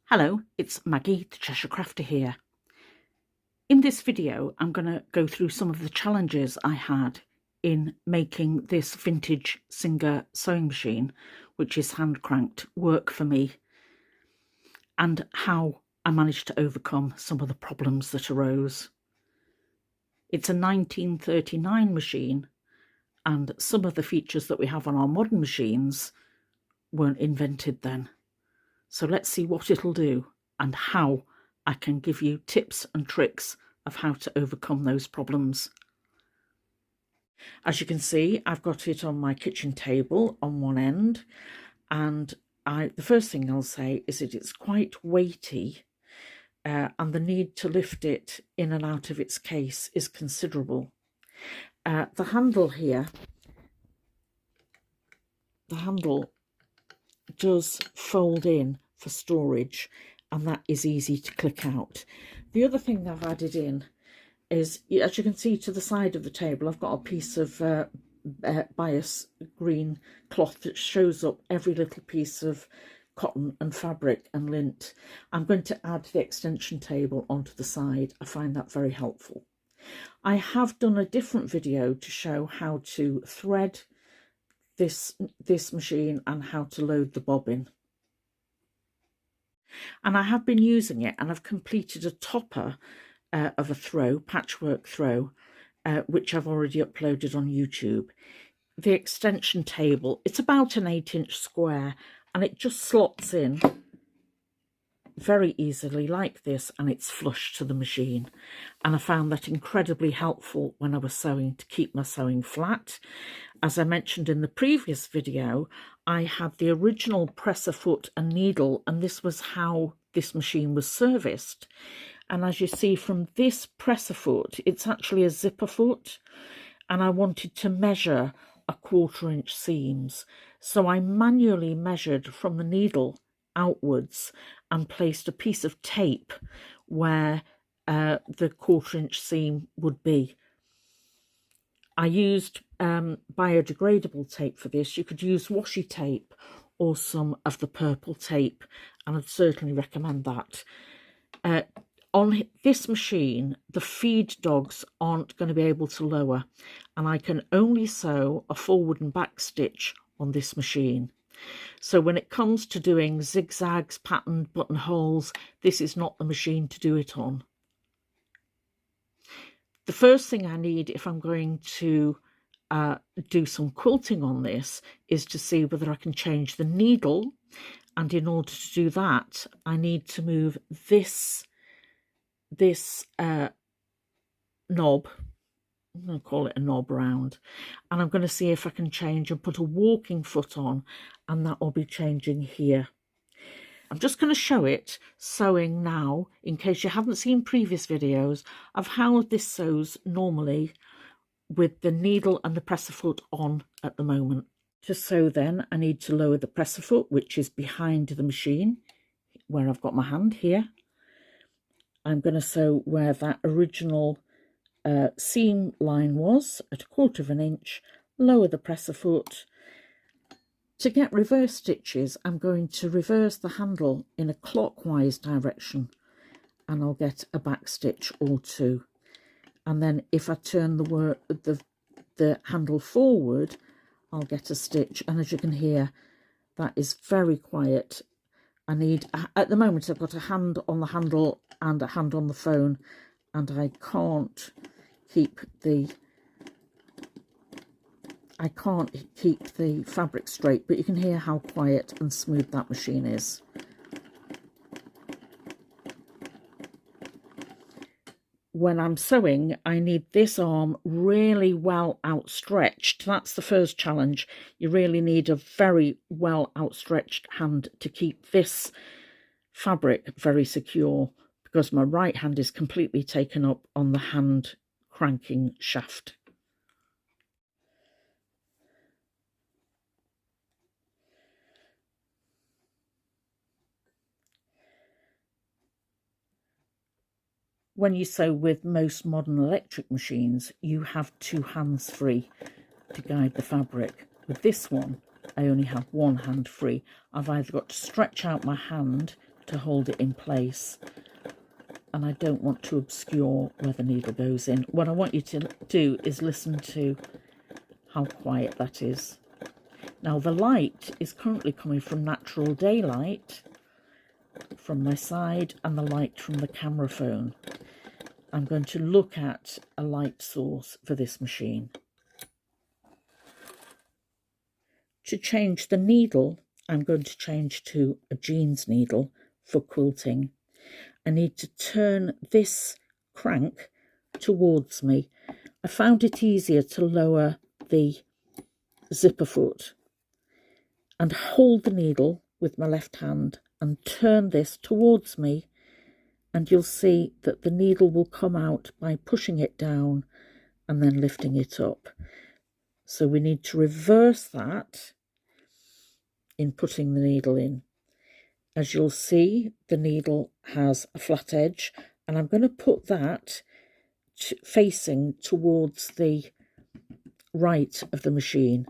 Hello, it's Maggie, the Cheshire Crafter here. In this video, I'm going to go through some of the challenges I had in making this vintage Singer sewing machine, which is hand cranked, work for me, and how I managed to overcome some of the problems that arose. It's a 1939 machine, and some of the features that we have on our modern machines weren't invented then. So let's see what it'll do and how I can give you tips and tricks of how to overcome those problems. As you can see, I've got it on my kitchen table on one end, and the first thing I'll say is that it's quite weighty, and the need to lift it in and out of its case is considerable. The handle here, the handle does fold in for storage, and that is easy to click out. The other thing I've added in is, as you can see to the side of the table, I've got a piece of bias green cloth that shows up every little piece of cotton and fabric and lint. I'm going to add the extension table onto the side. I find that very helpful. I have done a different video to show how to thread this machine and how to load the bobbin, and I have been using it, and I've completed a topper of a throw, patchwork throw, which I've already uploaded on YouTube. The extension table, it's about an 8-inch square, and it just slots in very easily like this, and it's flush to the machine. And I found that incredibly helpful when I was sewing, to keep my sewing flat. As I mentioned in the previous video, I had the original presser foot and needle, and this was how this machine was serviced. And as you see from this presser foot, it's actually a zipper foot, and I wanted to measure a 1/4 inch seams. So I manually measured from the needle outwards and placed a piece of tape where the 1/4 inch seam would be. I used biodegradable tape for this. You could use washi tape or some of the purple tape, and I'd certainly recommend that. On this machine, the feed dogs aren't going to be able to lower, and I can only sew a forward and back stitch on this machine. So when it comes to doing zigzags, patterned buttonholes, this is not the machine to do it on. The first thing I need, if I'm going to do some quilting on this, is to see whether I can change the needle. And in order to do that, I need to move this knob. I'm going to call it a knob round, and I'm going to see if I can change and put a walking foot on, and that will be changing here. I'm just going to show it sewing now, in case you haven't seen previous videos of how this sews normally with the needle and the presser foot on at the moment. To sew then, I need to lower the presser foot, which is behind the machine, where I've got my hand here. I'm going to sew where that original seam line was at 1/4 inch, lower the presser foot. To get reverse stitches, I'm going to reverse the handle in a clockwise direction, and I'll get a back stitch or two. And then if I turn the handle forward, I'll get a stitch. And as you can hear, that is very quiet. At the moment, I've got a hand on the handle and a hand on the phone, and I can't keep the fabric straight, but you can hear how quiet and smooth that machine is. When I'm sewing, I need this arm really well outstretched. That's the first challenge. You really need a very well outstretched hand to keep this fabric very secure, because my right hand is completely taken up on the hand cranking shaft. When you sew with most modern electric machines, you have 2 hands free to guide the fabric. With this one, I only have 1 hand free. I've either got to stretch out my hand to hold it in place, and I don't want to obscure where the needle goes in. What I want you to do is listen to how quiet that is. Now the light is currently coming from natural daylight from my side and the light from the camera phone. I'm going to look at a light source for this machine. To change the needle, I'm going to change to a jeans needle for quilting. I need to turn this crank towards me. I found it easier to lower the zipper foot and hold the needle with my left hand and turn this towards me, and you'll see that the needle will come out by pushing it down and then lifting it up. So we need to reverse that in putting the needle in. As you'll see, the needle has a flat edge, and I'm going to put that facing towards the right of the machine.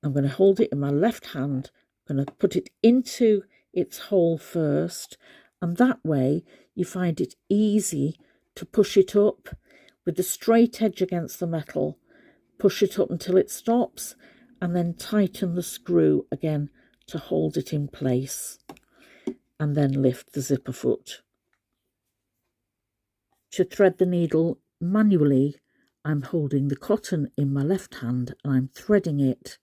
I'm going to hold it in my left hand, I'm going to put it into its hole first, and that way you find it easy to push it up with the straight edge against the metal. Push it up until it stops, and then tighten the screw again to hold it in place, and then lift the zipper foot. To thread the needle manually, I'm holding the cotton in my left hand and I'm threading it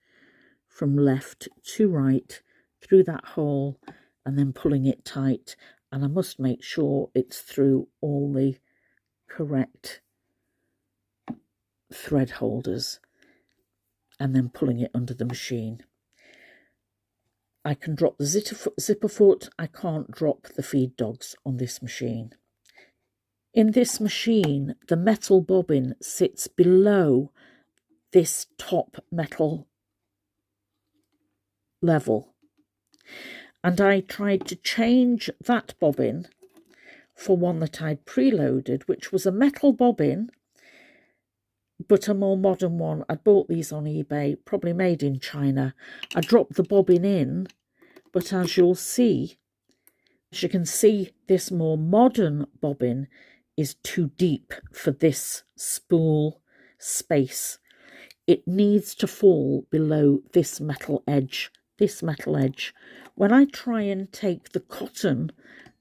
from left to right through that hole and then pulling it tight, and I must make sure it's through all the correct thread holders, and then pulling it under the machine. I can drop the zipper foot, I can't drop the feed dogs on this machine. In this machine, the metal bobbin sits below this top metal level, and I tried to change that bobbin for one that I'd preloaded, which was a metal bobbin but a more modern one. I bought these on eBay, probably made in China. I dropped the bobbin in, but as you can see, this more modern bobbin is too deep for this spool space. It needs to fall below this metal edge. When I try and take the cotton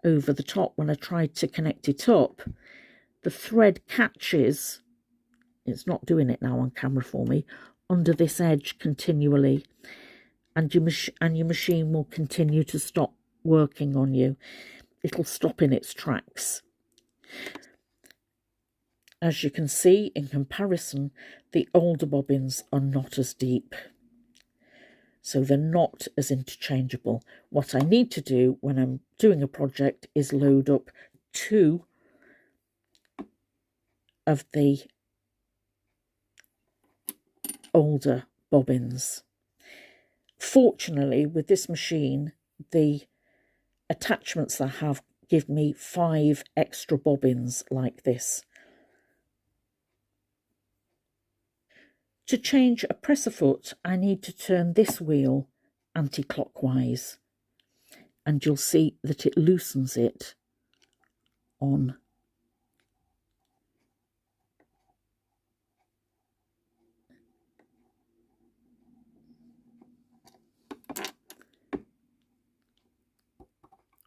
over the top, when I try to connect it up, the thread catches, it's not doing it now on camera for me, under this edge continually, and your machine will continue to stop working on you. It'll stop in its tracks. As you can see, in comparison, the older bobbins are not as deep, so they're not as interchangeable. What I need to do when I'm doing a project is load up 2 of the older bobbins. Fortunately, with this machine, the attachments I have give me 5 extra bobbins like this. To change a presser foot, I need to turn this wheel anti-clockwise, and you'll see that it loosens it on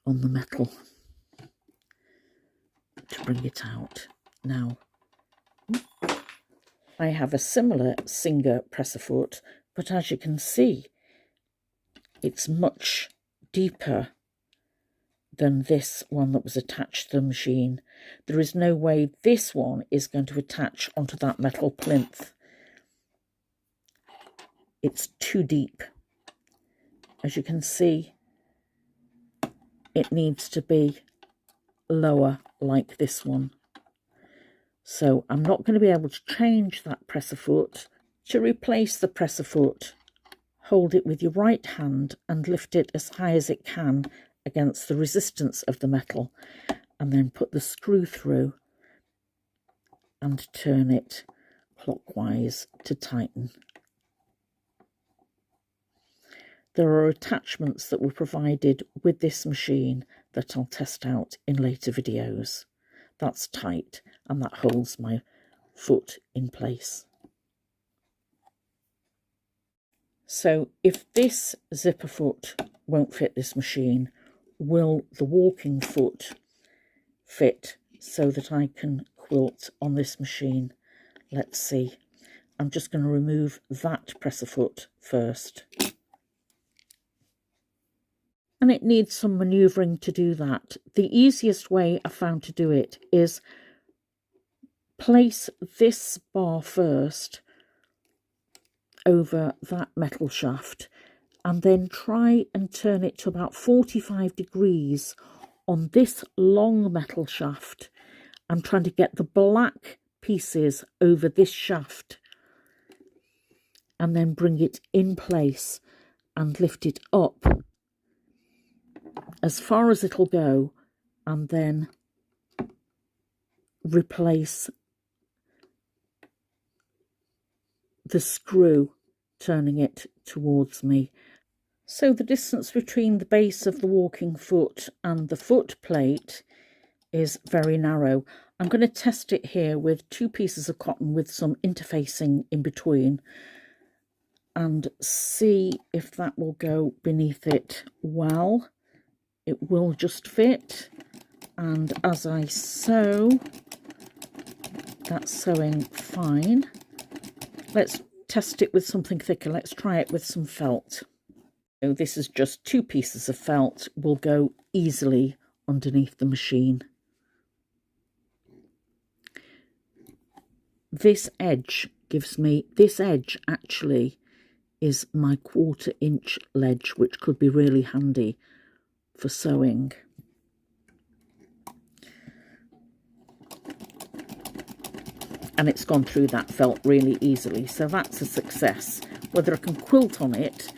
the metal to bring it out. Now, I have a similar Singer presser foot, but as you can see, it's much deeper than this one that was attached to the machine. There is no way this one is going to attach onto that metal plinth. It's too deep. As you can see, it needs to be lower like this one. So I'm not going to be able to change that presser foot. To replace the presser foot, hold it with your right hand and lift it as high as it can against the resistance of the metal, and then put the screw through and turn it clockwise to tighten. There are attachments that were provided with this machine that I'll test out in later videos. That's tight and that holds my foot in place. So if this zipper foot won't fit this machine, will the walking foot fit so that I can quilt on this machine? Let's see. I'm just going to remove that presser foot first. And it needs some manoeuvring to do that. The easiest way I found to do it is place this bar first over that metal shaft and then try and turn it to about 45 degrees on this long metal shaft. I'm trying to get the black pieces over this shaft and then bring it in place and lift it up as far as it'll go and then replace the screw, turning it towards me. So the distance between the base of the walking foot and the foot plate is very narrow. I'm going to test it here with 2 pieces of cotton with some interfacing in between and see if that will go beneath it well. It will just fit, and as I sew, that's sewing fine. Let's test it with something thicker. Let's try it with some felt. So this is just 2 pieces of felt, will go easily underneath the machine. This edge gives me, this edge actually is my 1/4 inch ledge, which could be really handy for sewing. And it's gone through that felt really easily, so that's a success. Whether I can quilt on it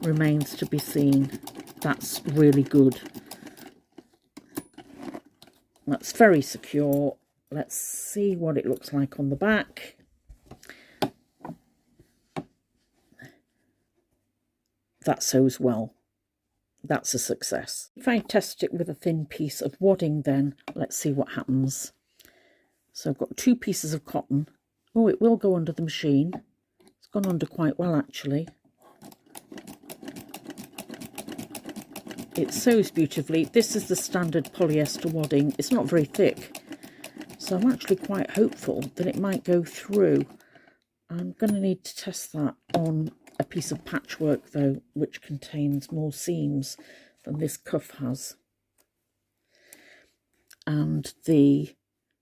remains to be seen. That's really good. That's very secure. Let's see what it looks like on the back. That sews well. That's a success. If I test it with a thin piece of wadding, then let's see what happens. So I've got 2 pieces of cotton. Oh, it will go under the machine. It's gone under quite well, actually. It sews beautifully. This is the standard polyester wadding. It's not very thick, so I'm actually quite hopeful that it might go through. I'm going to need to test that on a piece of patchwork, though, which contains more seams than this cuff has. And the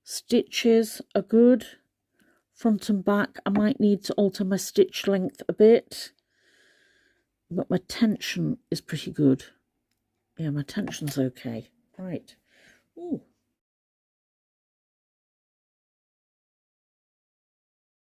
stitches are good, front and back. I might need to alter my stitch length a bit, but my tension is pretty good. Yeah, my tension's okay. Right. Ooh,